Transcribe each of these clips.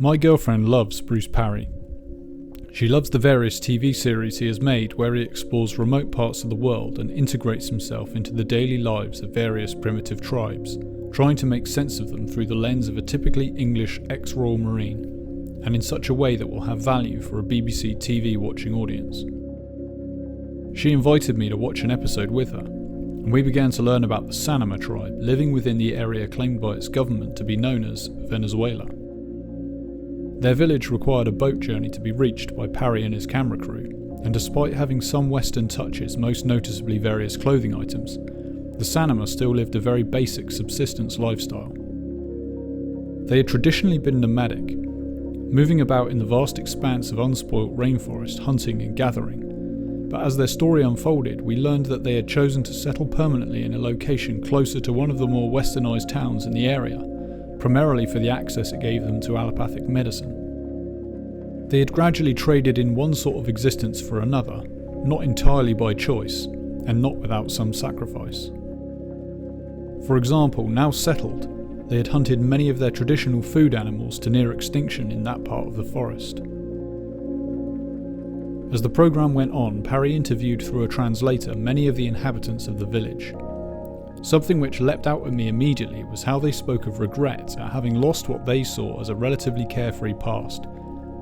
My girlfriend loves Bruce Parry. She loves the various TV series he has made where he explores remote parts of the world and integrates himself into the daily lives of various primitive tribes, trying to make sense of them through the lens of a typically English ex-Royal Marine, and in such a way that will have value for a BBC TV watching audience. She invited me to watch an episode with her, and we began to learn about the Sanama tribe living within the area claimed by its government to be known as Venezuela. Their village required a boat journey to be reached by Parry and his camera crew, and despite having some Western touches, most noticeably various clothing items, the Sanama still lived a very basic subsistence lifestyle. They had traditionally been nomadic, moving about in the vast expanse of unspoilt rainforest hunting and gathering, but as their story unfolded, we learned that they had chosen to settle permanently in a location closer to one of the more westernized towns in the area, primarily for the access it gave them to allopathic medicine. They had gradually traded in one sort of existence for another, not entirely by choice, and not without some sacrifice. For example, now settled, they had hunted many of their traditional food animals to near extinction in that part of the forest. As the programme went on, Parry interviewed through a translator many of the inhabitants of the village. Something which leapt out at me immediately was how they spoke of regret at having lost what they saw as a relatively carefree past,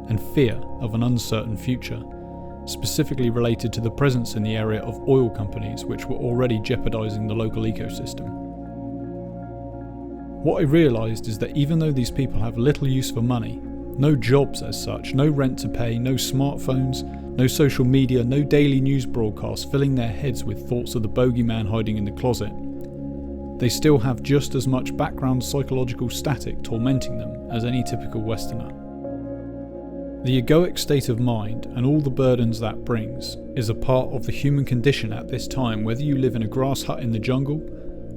and fear of an uncertain future, specifically related to the presence in the area of oil companies which were already jeopardising the local ecosystem. What I realised is that even though these people have little use for money, no jobs as such, no rent to pay, no smartphones, no social media, no daily news broadcasts filling their heads with thoughts of the bogeyman hiding in the closet, they still have just as much background psychological static tormenting them as any typical Westerner. The egoic state of mind and all the burdens that brings is a part of the human condition at this time, whether you live in a grass hut in the jungle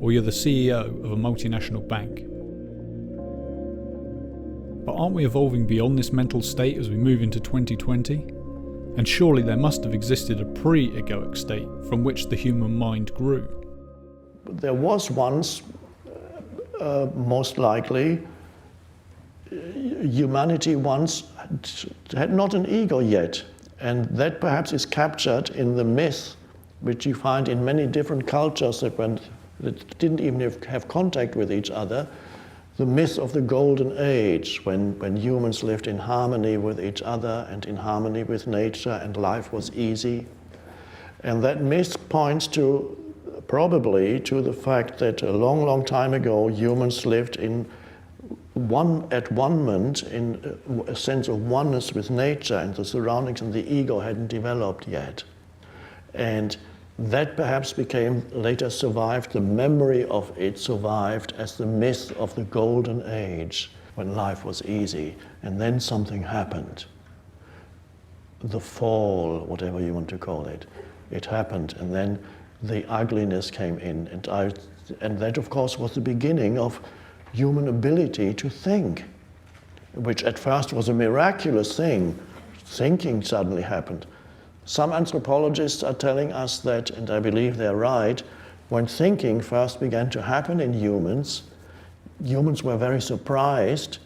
or you're the CEO of a multinational bank. But aren't we evolving beyond this mental state as we move into 2020? And surely there must have existed a pre-egoic state from which the human mind grew. There was once, most likely, humanity once had not an ego yet, and that perhaps is captured in the myth which you find in many different cultures that didn't even have contact with each other, the myth of the golden age, when humans lived in harmony with each other and in harmony with nature and life was easy. And that myth points probably to the fact that a long, long time ago humans lived at one-ment in a sense of oneness with nature and the surroundings, and the ego hadn't developed yet. And that perhaps later survived, the memory of it survived as the myth of the golden age when life was easy, and then something happened. The fall, whatever you want to call it, it happened, and then the ugliness came in, and that of course was the beginning of human ability to think, which at first was a miraculous thing. Thinking suddenly happened. Some anthropologists are telling us that, and I believe they're right, when thinking first began to happen in humans were very surprised,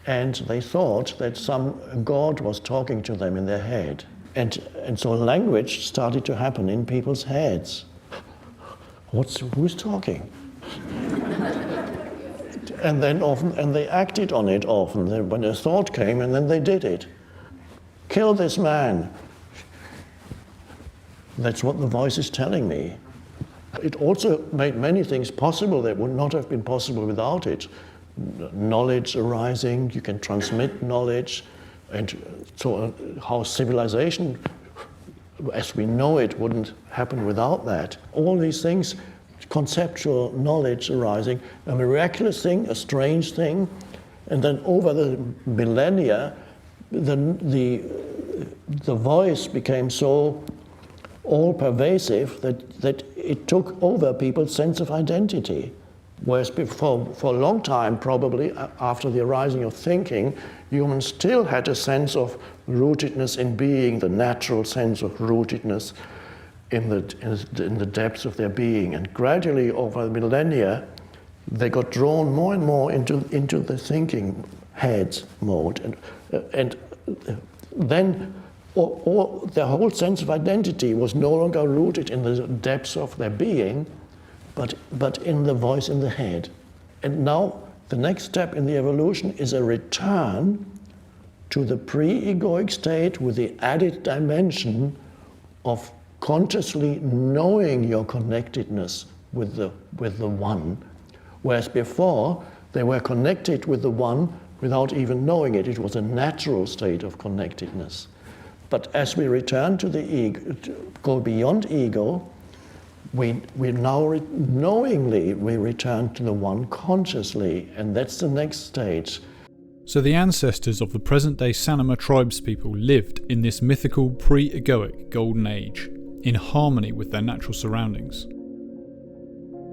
and they thought that some god was talking to them in their head. And so language started to happen in people's heads. Who's talking? And they acted on it often. When a thought came, and then they did it. Kill this man. That's what the voice is telling me. It also made many things possible that would not have been possible without it. Knowledge arising, you can transmit knowledge, and so how civilization, as we know it, wouldn't happen without that. All these things, conceptual knowledge arising, a miraculous thing, a strange thing, and then over the millennia, the voice became so all-pervasive that it took over people's sense of identity. Whereas for a long time, probably after the arising of thinking, humans still had a sense of rootedness in being, the natural sense of rootedness in the depths of their being. And gradually over the millennia, they got drawn more and more into the thinking head mode. And then their whole sense of identity was no longer rooted in the depths of their being, but in the voice in the head. And now the next step in the evolution is a return to the pre-egoic state with the added dimension of consciously knowing your connectedness with the one. Whereas before, they were connected with the one without even knowing it. It was a natural state of connectedness. But as we return to the ego, go beyond ego, we now knowingly we return to the one consciously, and that's the next stage. So the ancestors of the present-day Sanama tribespeople lived in this mythical pre-egoic golden age, in harmony with their natural surroundings.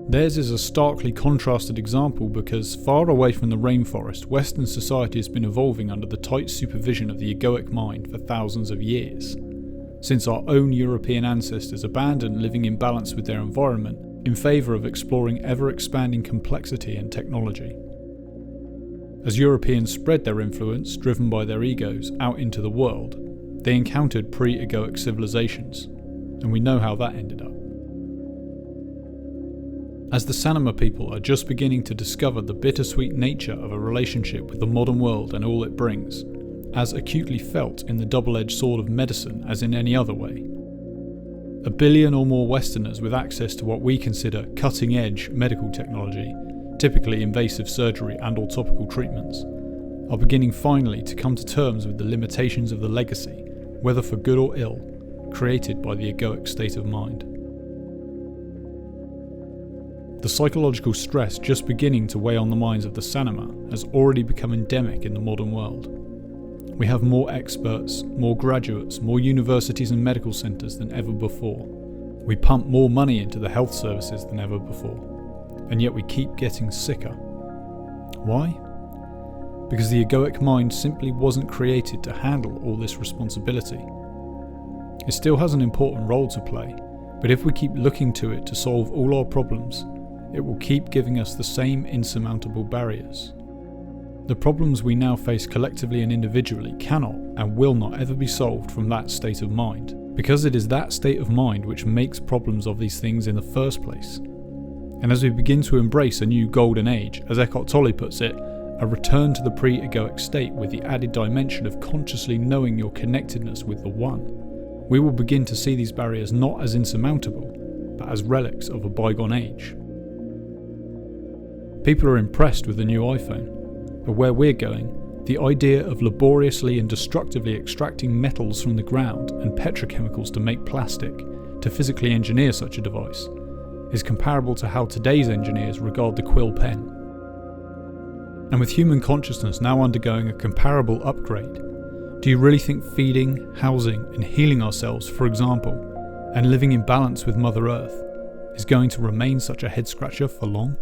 Theirs is a starkly contrasted example because far away from the rainforest, Western society has been evolving under the tight supervision of the egoic mind for thousands of years, since our own European ancestors abandoned living in balance with their environment in favour of exploring ever-expanding complexity and technology. As Europeans spread their influence, driven by their egos, out into the world, they encountered pre-egoic civilizations, and we know how that ended up. As the Sanama people are just beginning to discover the bittersweet nature of a relationship with the modern world and all it brings, as acutely felt in the double-edged sword of medicine as in any other way. 1 billion or more Westerners with access to what we consider cutting-edge medical technology, typically invasive surgery and or topical treatments, are beginning finally to come to terms with the limitations of the legacy, whether for good or ill, created by the egoic state of mind. The psychological stress just beginning to weigh on the minds of the Sanama has already become endemic in the modern world. We have more experts, more graduates, more universities and medical centres than ever before. We pump more money into the health services than ever before, and yet we keep getting sicker. Why? Because the egoic mind simply wasn't created to handle all this responsibility. It still has an important role to play, but if we keep looking to it to solve all our problems, it will keep giving us the same insurmountable barriers. The problems we now face collectively and individually cannot and will not ever be solved from that state of mind, because it is that state of mind which makes problems of these things in the first place. And as we begin to embrace a new golden age, as Eckhart Tolle puts it, a return to the pre-egoic state with the added dimension of consciously knowing your connectedness with the One, we will begin to see these barriers not as insurmountable, but as relics of a bygone age. People are impressed with the new iPhone, but where we're going, the idea of laboriously and destructively extracting metals from the ground and petrochemicals to make plastic, to physically engineer such a device, is comparable to how today's engineers regard the quill pen. And with human consciousness now undergoing a comparable upgrade, do you really think feeding, housing and healing ourselves, for example, and living in balance with Mother Earth, is going to remain such a head-scratcher for long?